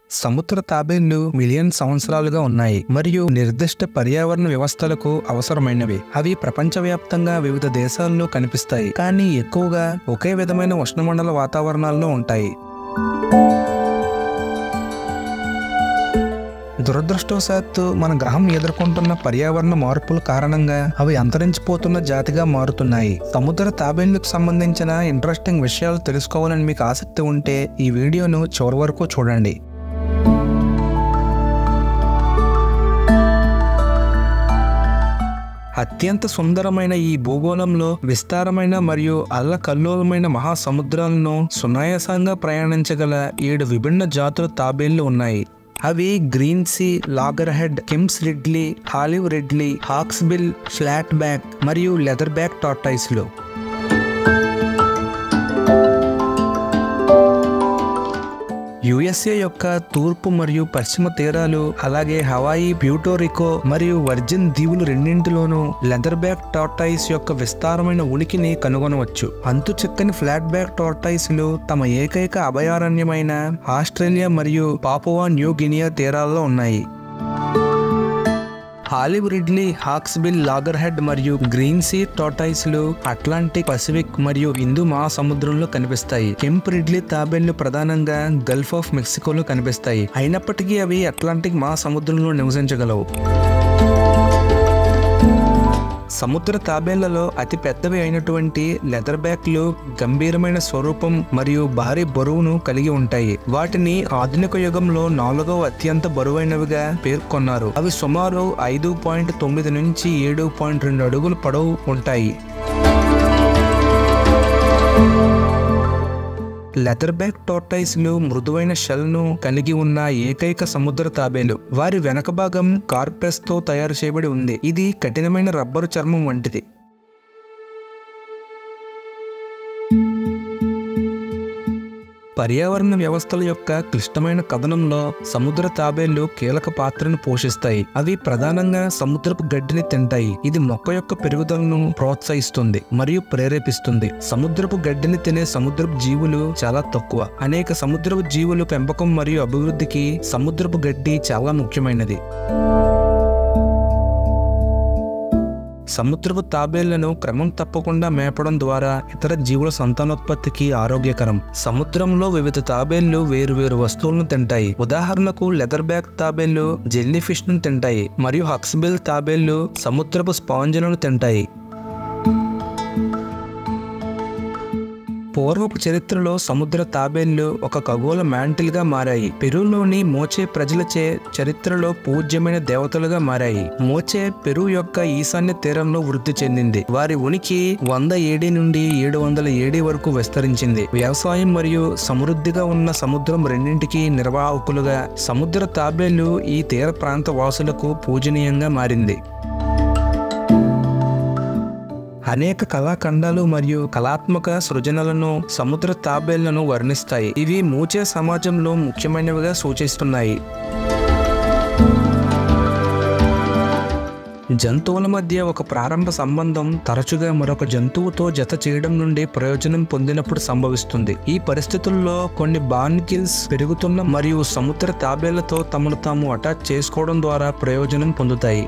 సముద్ర తాబేళ్లు మిలియన్ సంవత్సరాలుగా ఉన్నాయి మరియు నిర్దిష్ట పర్యావరణ వ్యవస్థలకు అవసరమైనవి. అవి ప్రపంచవ్యాప్తంగా వివిధ దేశాల్లో కనిపిస్తాయి, కానీ ఎక్కువగా ఒకే విధమైన ఉష్ణమండల వాతావరణాల్లో ఉంటాయి. దురదృష్టవశాత్తు మన గ్రహం ఎదుర్కొంటున్న పర్యావరణ మార్పుల కారణంగా అవి అంతరించిపోతున్న జాతిగా మారుతున్నాయి. సముద్ర తాబేళ్లకు సంబంధించిన ఇంట్రెస్టింగ్ విషయాలు తెలుసుకోవాలని మీకు ఆసక్తి ఉంటే ఈ వీడియోను చివరి వరకు చూడండి. అత్యంత సుందరమైన ఈ భూగోళంలో విస్తారమైన మరియు అల్లకల్లోలమైన మహాసముద్రాలను సునాయాసంగా ప్రయాణించగల 7 విభిన్న జాతుల తాబేళ్లు ఉన్నాయి. అవి green sea loggerhead, Kemp's ridley, olive ridley, hawksbill, flatback మరియు లెదర్ బ్యాక్ టార్టాయిస్లు. యుఎస్ఏ యొక్క తూర్పు మరియు పశ్చిమ తీరాలు, అలాగే హవాయి, ప్యూటోరికో మరియు వర్జిన్ దీవులు రెండింటిలోనూ లెదర్ బ్యాక్ టార్టాయిస్ యొక్క విస్తారమైన ఉనికిని కనుగొనవచ్చు. అంతు చిక్కని ఫ్లాట్ బ్యాక్ టార్టాయిస్లు తమ ఏకైక అభయారణ్యమైన ఆస్ట్రేలియా మరియు పాపువా న్యూ గినియా తీరాల్లో ఉన్నాయి. ఆలివ్ రిడ్లీ, హాక్స్బిల్, లాగర్ హెడ్ మరియు గ్రీన్ సీ టార్టాయిస్లు అట్లాంటిక్, పసిఫిక్ మరియు హిందూ మహాసముద్రంలో కనిపిస్తాయి. కెంప్ రిడ్లీ తాబేళ్లు ప్రధానంగా గల్ఫ్ ఆఫ్ మెక్సికోలో కనిపిస్తాయి, అయినప్పటికీ అవి అట్లాంటిక్ మహాసముద్రంలో నివసించగలవు. సముద్ర తాబేళ్లలో అతి పెద్దవి అయినటువంటి లెదర్ బ్యాక్లు గంభీరమైన స్వరూపం మరియు భారీ బరువును కలిగి ఉంటాయి. వాటిని ఆధునిక యుగంలో 4వ అత్యంత బరువైనవిగా పేర్కొన్నారు. అవి సుమారు 5.9 నుంచి 7.2 అడుగుల పొడవు ఉంటాయి. లెదర్ బ్యాక్ టార్టాయిస్లు మృదువైన షెల్ ను కలిగి ఉన్న ఏకైక సముద్ర తాబేలు. వారి వెనక భాగం కార్పెస్ తో తయారు చేయబడి ఉంది. ఇది కఠినమైన రబ్బరు చర్మం వంటిది. పర్యావరణ వ్యవస్థల యొక్క క్లిష్టమైన కథనంలో సముద్ర తాబేళ్లు కీలక పాత్రను పోషిస్తాయి. అవి ప్రధానంగా సముద్రపు గడ్డిని తింటాయి. ఇది మొక్క యొక్క పెరుగుదలను ప్రోత్సహిస్తుంది మరియు ప్రేరేపిస్తుంది. సముద్రపు గడ్డిని తినే సముద్రపు జీవులు చాలా తక్కువ. అనేక సముద్రపు జీవుల పెంపకం మరియు అభివృద్ధికి సముద్రపు గడ్డి చాలా ముఖ్యమైనది. సముద్రపు తాబేళ్లను క్రమం తప్పకుండా మేపడం ద్వారా ఇతర జీవుల సంతానోత్పత్తికి ఆరోగ్యకరం. సముద్రంలో వివిధ తాబేళ్లు వేరువేరు వస్తువులను తింటాయి. ఉదాహరణకు లెదర్ బ్యాక్ తాబేళ్లు జెల్లీ ఫిష్ ను తింటాయి మరియు హక్స్బిల్ తాబేళ్లు సముద్రపు స్పాంజులను తింటాయి. పూర్వపు చరిత్రలో సముద్ర తాబేళ్లు ఒక ఖగోళ మ్యాంటిల్ గా మారాయి. పెరూలోని మోచే ప్రజలచే చరిత్రలో పూజ్యమైన దేవతలుగా మారాయి. మోచే పెరు యొక్క ఈశాన్య తీరంలో వృద్ధి చెందింది. వారి ఉనికి 100 AD నుండి 700 AD వరకు విస్తరించింది. వ్యవసాయం మరియు సమృద్ధిగా ఉన్న సముద్రం రెండింటికి నిర్వాహకులుగా సముద్ర తాబేళ్లు ఈ తీర ప్రాంత వాసులకు పూజనీయంగా మారింది. అనేక కళాఖండాలు మరియు కళాత్మక సృజనలను సముద్ర తాబేళ్లను వర్ణిస్తాయి. ఇవి మూచే సమాజంలో ముఖ్యమైనవిగా సూచిస్తున్నాయి. జంతువుల మధ్య ఒక ప్రారంభ సంబంధం తరచుగా మరొక జంతువుతో జత చేయడం నుండి ప్రయోజనం పొందినప్పుడు సంభవిస్తుంది. ఈ పరిస్థితుల్లో కొన్ని బార్నకిల్స్ పెరుగుతున్న మరియు సముద్ర తాబేళ్లతో తమను తాము అటాచ్ చేసుకోవడం ద్వారా ప్రయోజనం పొందుతాయి.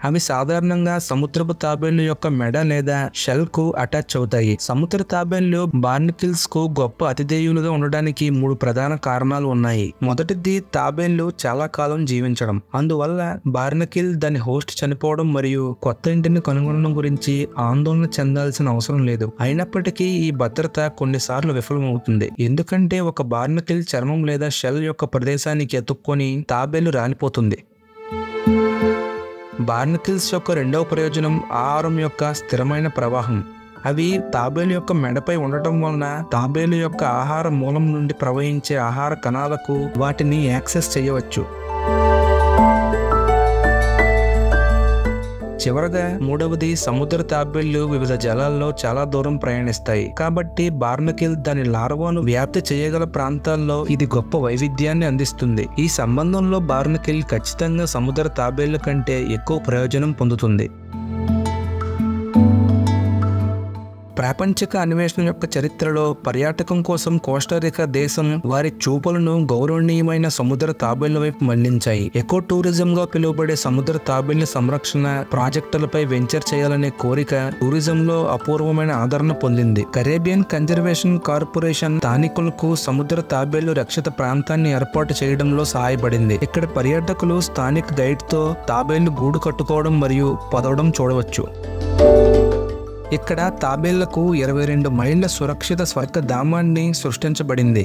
అవి సాధారణంగా సముద్రపు తాబేళ్ల యొక్క మెడ లేదా షెల్ కు అటాచ్ అవుతాయి. సముద్ర తాబేళ్లు బార్నకిల్స్ కు గొప్ప అతిథేయులుగా ఉండడానికి 3 ప్రధాన కారణాలు ఉన్నాయి. మొదటిది, తాబేళ్లు చాలా కాలం జీవించడం. అందువల్ల బార్నకిల్ దాని హోస్ట్ చనిపోవడం మరియు కొత్త ఇంటిని కనుగొనడం గురించి ఆందోళన చెందాల్సిన అవసరం లేదు. అయినప్పటికీ ఈ భద్రత కొన్నిసార్లు విఫలమవుతుంది, ఎందుకంటే ఒక బార్నకిల్ చర్మం లేదా షెల్ యొక్క ప్రదేశానికి ఎత్తుక్కొని తాబేళ్లు రాలిపోతుంది. బార్నకిల్స్ యొక్క రెండవ ప్రయోజనం ఆహారం యొక్క స్థిరమైన ప్రవాహం. అవి తాబేలు యొక్క మెడపై ఉండటం వలన తాబేలు యొక్క ఆహార మూలం నుండి ప్రవహించే ఆహార కణాలకు వాటిని యాక్సెస్ చేయవచ్చు. చివరగా మూడవది, సముద్ర తాబేళ్లు వివిధ జలాల్లో చాలా దూరం ప్రయాణిస్తాయి. కాబట్టి బార్నకిల్ దాని లార్వాను వ్యాప్తి చేయగల ప్రాంతాల్లో ఇది గొప్ప వైవిధ్యాన్ని అందిస్తుంది. ఈ సంబంధంలో బార్నకిల్ ఖచ్చితంగా సముద్ర తాబేళ్ల కంటే ఎక్కువ ప్రయోజనం పొందుతుంది. ప్రాపంచిక అన్వేషణ యొక్క చరిత్రలో పర్యాటకం కోసం కోస్టారికా దేశం వారి చూపులను గౌరవనీయమైన సముద్ర తాబేళ్ల వైపు మళ్లించాయి. ఎకో టూరిజం గా పిలువబడే సముద్ర తాబేళ్ల సంరక్షణ ప్రాజెక్టులపై వెంచర్ చేయాలనే కోరిక టూరిజంలో అపూర్వమైన ఆదరణ పొందింది. కరేబియన్ కన్జర్వేషన్ కార్పొరేషన్ స్థానికులకు సముద్ర తాబేళ్లు రక్షిత ప్రాంతాన్ని ఏర్పాటు చేయడంలో సహాయపడింది. ఇక్కడ పర్యాటకులు స్థానిక గైడ్ తో తాబేళ్లు గూడు కట్టుకోవడం మరియు పొదవడం చూడవచ్చు. ఇక్కడ తాబేళ్లకు 22 మైళ్ళ సురక్షిత స్వర్గధామాన్ని సృష్టించబడింది.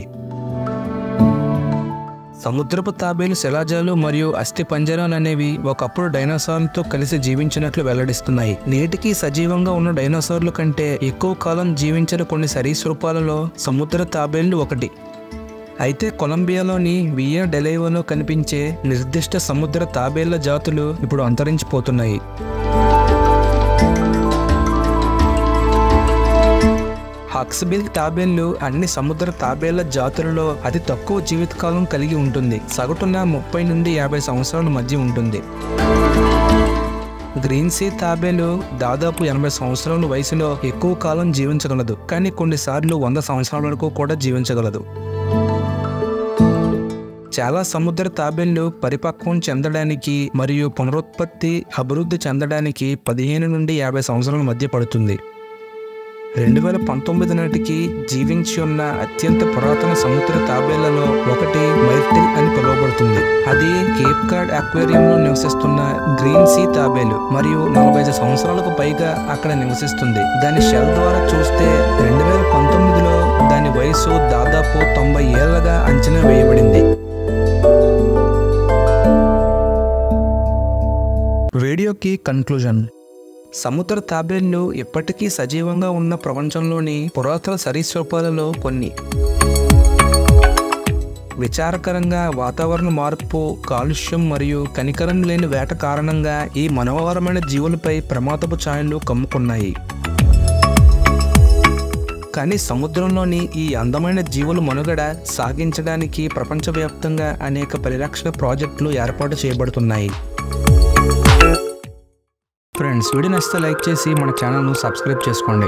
సముద్రపు తాబేలు శిలాజాలు మరియు అస్థిపంజరాలు అనేవి ఒకప్పుడు డైనోసార్లతో కలిసి జీవించినట్లు వెల్లడిస్తున్నాయి. నేటికి సజీవంగా ఉన్న డైనోసార్ల కంటే ఎక్కువ కాలం జీవించిన కొన్ని సరీసృపాలలో సముద్ర తాబేళ్లు ఒకటి. అయితే కొలంబియాలోని వియా డెలైవోలో కనిపించే నిర్దిష్ట సముద్ర తాబేళ్ల జాతులు ఇప్పుడు అంతరించిపోతున్నాయి. హక్స్బిల్ తాబేళ్లు అన్ని సముద్ర తాబేళ్ల జాతులలో అతి తక్కువ జీవితకాలం కలిగి ఉంటుంది. సగటున 30 నుండి 50 సంవత్సరాల మధ్య ఉంటుంది. గ్రీన్ సీ తాబేలు దాదాపు 80 సంవత్సరాల వయసులో ఎక్కువ కాలం జీవించగలదు, కానీ కొన్నిసార్లు 100 సంవత్సరాల వరకు కూడా జీవించగలదు. చాలా సముద్ర తాబేళ్లు పరిపక్వం చెందడానికి మరియు పునరుత్పత్తి అభివృద్ధి చెందడానికి 15 నుండి 50 సంవత్సరాల మధ్య పడుతుంది. 2019 నాటికి జీవించి ఉన్న అత్యంత పురాతన సముద్ర తాబేళ్లలో ఒకటి మైర్టిల్ అని పిలువబడుతుంది. అది కేప్ కార్డ్ అక్వేరియంలో నివసిస్తున్న గ్రీన్ సీ తాబేలు మరియు 45 సంవత్సరాలకు పైగా అక్కడ నివసిస్తుంది. దాని షెల్ ద్వారా చూస్తే 2019లో దాని వయసు దాదాపు 90 ఏళ్లగా అంచనా వేయబడింది. వీడియోకి కన్క్లూజన్. సముద్ర తాబేళ్లు ఇప్పటికీ సజీవంగా ఉన్న ప్రపంచంలోని పురాతన సరీసృపాలలో కొన్ని. విచారకరంగా వాతావరణ మార్పు, కాలుష్యం మరియు కనికరం లేని వేట కారణంగా ఈ మనోహరమైన జీవులపై ప్రమాదపు ఛాయలు కమ్ముకున్నాయి. కానీ సముద్రంలోని ఈ అందమైన జీవుల మనుగడ సాగించడానికి ప్రపంచవ్యాప్తంగా అనేక పరిరక్షణ ప్రాజెక్టులు ఏర్పాటు చేయబడుతున్నాయి. ఫ్రెండ్స్, వీడియో నచ్చితే లైక్ చేసి మన ఛానల్ను సబ్స్క్రైబ్ చేసుకోండి.